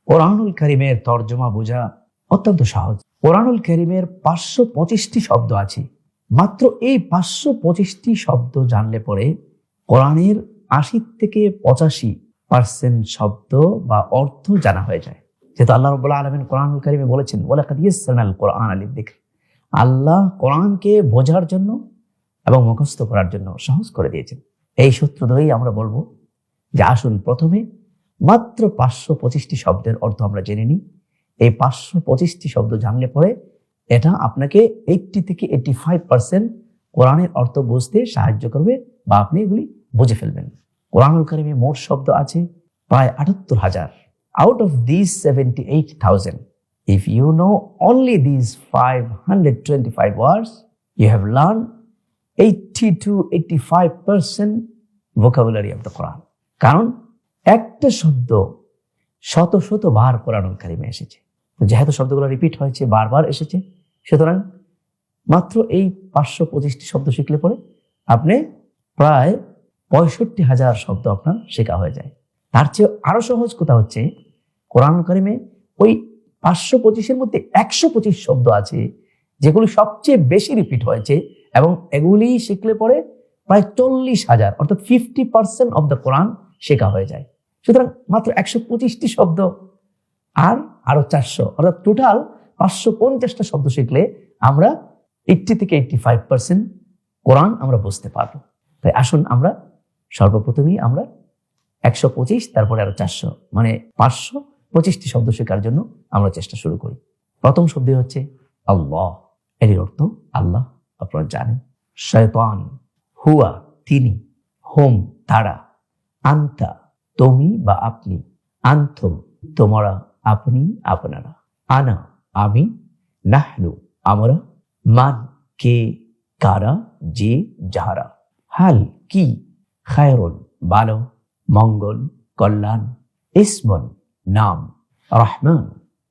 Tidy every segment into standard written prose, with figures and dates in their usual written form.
কোরআনুল কারীমের তর্জমা বোঝা অত্যন্ত সহজ। কোরআনুল কারীমের 525টি শব্দ আছে। মাত্র এই 525টি শব্দ জানলে পরে কোরআনের 80 থেকে 85% শব্দ বা অর্থ জানা হয়ে যায়। যেহেতু আল্লাহ রাব্বুল আলামিন কোরআনুল কারীমে বলেছেন, ওয়ালাকাদ ইয়াসসারনাল কোরআনা লিযিকর, আল্লাহ কোরআনকে বোঝার জন্য এবং মুখস্থ করার জন্য সহজ করে দিয়েছেন। এই সূত্র ধরেই আমরা বলবো যে আসুন প্রথমে মাত্র 525টি শব্দের অর্থ আমরা জেনে নিই। এই 525টি শব্দ জানলে পরে এটা আপনাকে 80 থেকে 85% কোরআনের অর্থ বুঝতে সাহায্য করবে বা আপনি এগুলি বুঝে ফেলবেন। কোরআনুল কারীমে মোট শব্দ আছে প্রায় 78,000। Out of these 78,000, if you know only these 525 words, you have learned 80 to 85% vocabulary of the Quran. কারণ একটা শব্দ শত শত বার কোরআনুল কারীমে এসেছে। যেহেতু শব্দগুলো রিপিট হয়েছে, বারবার এসেছে, সুতরাং মাত্র এই 525টি শব্দ শিখলে পরে আপনি প্রায় 65,000 শব্দ আপনার শেখা হয়ে যায়। তার চেয়ে আরো সহজ কথা হচ্ছে, কোরআনুল কারীমে ওই 525-এর মধ্যে 125 শব্দ আছে যেগুলি সবচেয়ে বেশি রিপিট হয়েছে এবং এগুলি শিখলে পরে প্রায় 40,000 অর্থাৎ 50% অফ দ্য কোরআন শেখা হয়ে যায়। সুতরাং মাত্র 125টি শব্দ আর আরো 400 অর্থাৎ টোটাল 550টা শব্দ শিখলে আমরা 80 থেকে 85% কোরআন আমরা বুঝতে পারবো। তাই আসুন আমরা সর্বপ্রথমেই আমরা 125 তারপরে আরো 400 মানে 525টি শব্দ শেখার জন্য আমরা চেষ্টা শুরু করি। প্রথম শব্দ হচ্ছে আল্লাহ। এর অর্থ আল্লাহ, আপনারা জানেন। শয়তান, হুয়া তিনি, হুম তারা, আন্তা তুমি বা আপনি, আনতুম তোমরা, আপনি আপনারা, আনা আমি, নাহনু আমরা, মান কে কারা যে যাহারা, হাল কি, খায়রুন ভালো, মঙ্গল কল্যাণ, ইসমন নাম, রহমান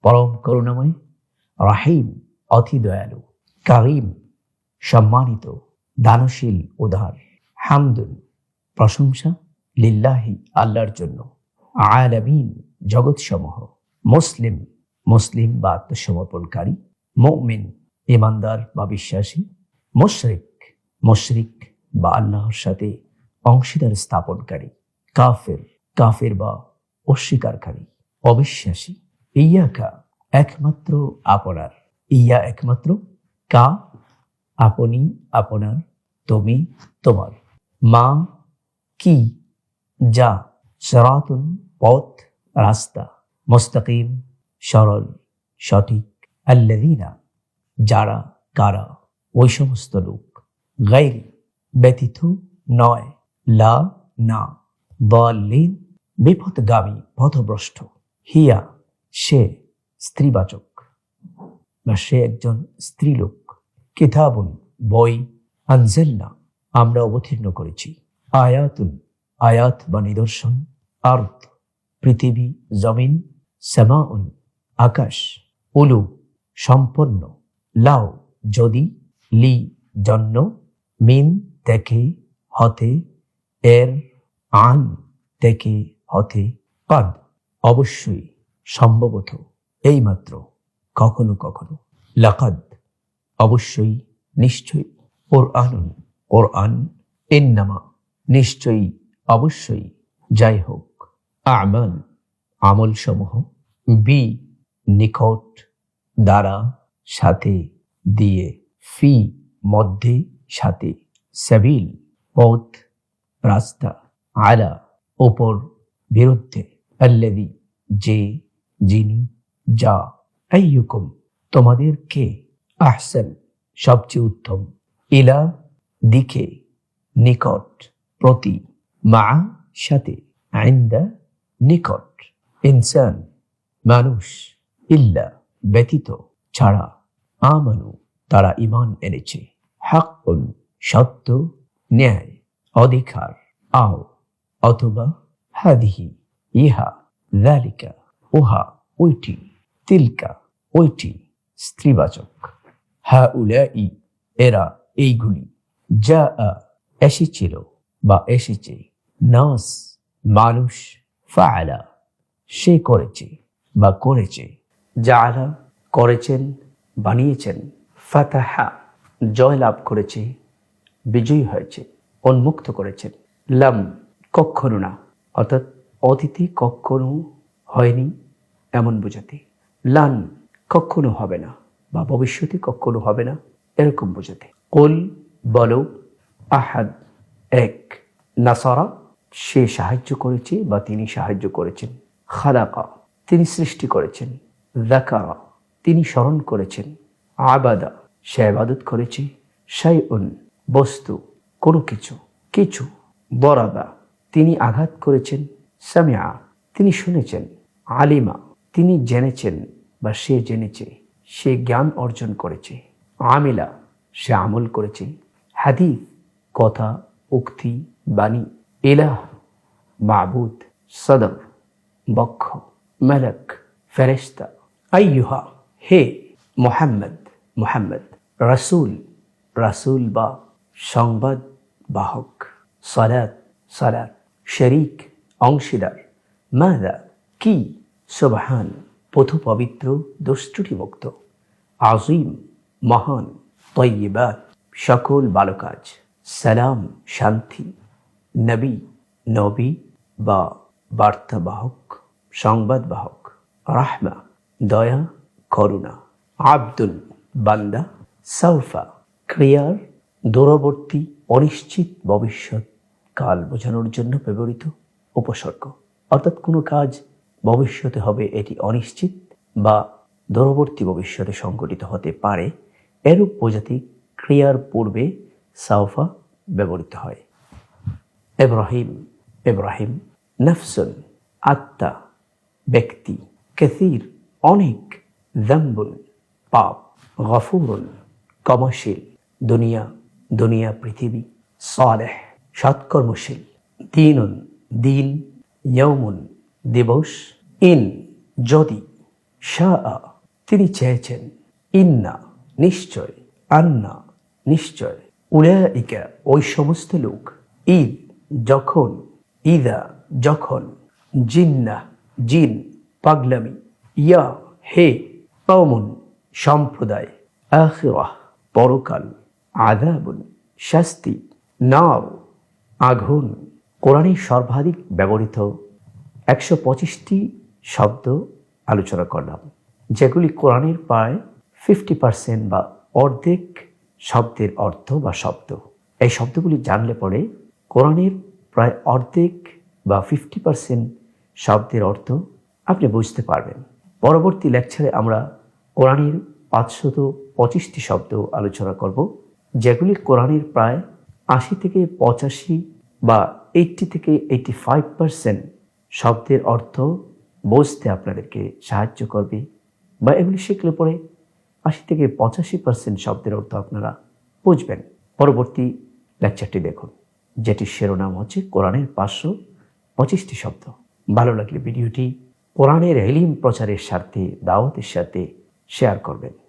পরম করুণাময়, রাহিম অতি দয়ালু, কারিম সম্মানিত, দানশীল উদার, হামদুন প্রশংসা, লিল্লাহি আল্লাহর জন্য, আলামিন জগৎ সমূহ, মুসলিম মুসলিম বা আত্মসমর্পণকারী, মুমিন ইমানদার বা বিশ্বাসী, মুশরিক মুশরিক বা আল্লাহর সাথে অংশীদার স্থাপনকারী, কাফের কাফের বা অস্বীকারী, অবিশ্বাসী, ইয়াকা একমাত্র আপনার, ইয়া একমাত্র, কা আপনি আপনার, তুমি তোমার, মা কি যা, সিরাতুন পথ রাস্তা, মুস্তাকিম সরল সঠিক, আল্লাযীনা যারা কারা ওই সমস্ত লোক, গায়রি ব্যতীত নয়, লা না, দাল্লিন বিপথগামী পথভ্রষ্ট, হিয়া সে স্ত্রীবাচক বা সে একজন স্ত্রীলোক, কিতাবুন বই, আনজালনা আমরা অবতীর্ণ করেছি, আয়াতুন আয়াত বা নিদর্শন, আরদ পৃথিবী জমিন, সামাউন আকাশ, উলু সম্পন্ন, লাও যদি, লি জন্য, মিন থেকে হতে, এর আন থেকে হতে, কদ অবশ্যই সম্ভবত এইমাত্র, কখনো কখনো, লাকাদ অবশ্যই নিশ্চয়ই, কোরআনুন কোরআন, ইন্নামা নিশ্চয়ই অবশ্যই, যাই হোক, আমাল আমল সমূহ, বি নিকট, দ্বারা সাথে, দিয়ে, ফি মধ্যে সাথে, সাবিল পথ রাস্তা, আলা ওপর বিরুদ্ধে, আল্লাযী যে যিনি, যা, আইয়ুকুম তোমাদের কে, আহসান সবচেয়ে উত্তম, ইলা দিকে, নিকট প্রতি, মা সাথে, ইনদা নিকট, ইনসান মানুষ, ইল্লা ব্যতীত ছাড়া, আমানু তারা ঈমান এনেছে, হাক্কুন সত্য, ন্যায় অধিকার, আও অথবা, হাদিহি ইহা, যালিকা উহা ওইটি, তিলকা ওইটি স্ত্রীবাচক, হাউলাই এরা এইগুলি, যা এসেছিল বা এসেছে, নাস মানুষ, ফাআলা সে করেছে, বা করেছে। জাআলা করেছেন, বানিয়েছেন। ফাতাহা জয়লাভ করেছে, বিজয়ী হয়েছে, উন্মুক্ত করেছেন। লাম কখনো না, অর্থাৎ অতীতে কখনো হয়নি এমন বোঝাতে। লান কখনো হবে না বা ভবিষ্যতে কখনো হবে না এরকম বোঝাতে। কুল বলো, আহাদ এক। নাসারা সে সাহায্য করেছে বা তিনি সাহায্য করেছেন। খালাকা তিনি সৃষ্টি করেছেন। যাকারা তিনি স্মরণ করেছেন। আবাদা সে ইবাদত করেছে। শাইউন বস্তু, কোনো কিছু, কিছু। বরাবা তিনি আঘাত করেছেন। সামিআ তিনি শুনেছেন। আলিমা তিনি জেনেছেন বা সে জেনেছে, সে জ্ঞান অর্জন করেছে। আমিলা সে আমল করেছে। হাদিস কথা, উক্তি, বাণী। ইলাহ মাবুদ। সদর বক্ষ। মালাক ফেরেশতা। আইয়ুহা হে। মুহাম্মদ মুহাম্মদ। রাসূল রাসূল বা সংবাদ বাহক। সালাত সালাত। শরীক অংশীদার। মাযা কি। সুবহান পথু পবিত্র, দুষ্টুটি মুক্ত। আজিম মহান। তয়্যিবাত সকল ভালো কাজ। সালাম শান্তি। নবী নবী বা বার্তাবাহক, সংবাদবাহক। রাহমা দয়া করুণা। আব্দুল বান্দা। সাউফা ক্রিয়ার দূরবর্তী অনিশ্চিত ভবিষ্যৎ কাল বোঝানোর জন্য ব্যবহৃত উপসর্গ, অর্থাৎ কোনো কাজ ভবিষ্যতে হবে এটি অনিশ্চিত বা দূরবর্তী ভবিষ্যতে সংঘটিত হতে পারে, এরূপ বোঝাতে ক্রিয়ার পূর্বে সাউফা ব্যবহৃত হয়। ইব্রাহিম ইব্রাহিম। নফসুন আত্মা ব্যক্তি। কাসীর অনেক। যামবুন পাপ। গফুরুন ক্ষমাশীল। দুনিয়া দুনিয়া পৃথিবী। সালেহ সৎকর্মশীল। দীনুন দিন। ইয়াউমুন দিবস। ইন যদি। শাআ তিনি চেয়েছেন। ইন্না নিশ্চয়। আন্না নিশ্চয়। উলাইকা ওই সমস্ত লোক। ঈদ যখন। ইদা যখন। জিন্না জিন পাগলামি। ইয়া হে। কওমুন সম্প্রদায়। আখিরাহ পরকাল। আযাবুন শাস্তি। নার আগুন। কোরআনে সর্বাধিক ব্যবহৃত 125টি শব্দ আলোচনা করলাম, যেগুলি কোরআনের প্রায় 50% বা অর্ধেক শব্দের অর্থ বা শব্দ। এই শব্দগুলি জানলে পরে কোরআনের প্রায় অর্ধেক বা 50% শব্দের অর্থ আপনি বুঝতে পারবেন। পরবর্তী লেকচারে আমরা কোরআনের 525টি শব্দ আলোচনা করব, যেগুলি কোরআনের প্রায় 80 থেকে 85 বা 80 থেকে 85% শব্দের অর্থ বুঝতে আপনাদেরকে সাহায্য করবে, বা এগুলি শিখলে পরে 80 থেকে 85% শব্দের অর্থ আপনারা বুঝবেন। পরবর্তী লেকচারটি দেখুন, যেটির শিরোনাম হচ্ছে কোরআনের 525টি শব্দ। ভালো লাগলে ভিডিওটি কোরআনের ইলম প্রচারের স্বার্থে দাওয়াতের সাথে শেয়ার করবেন।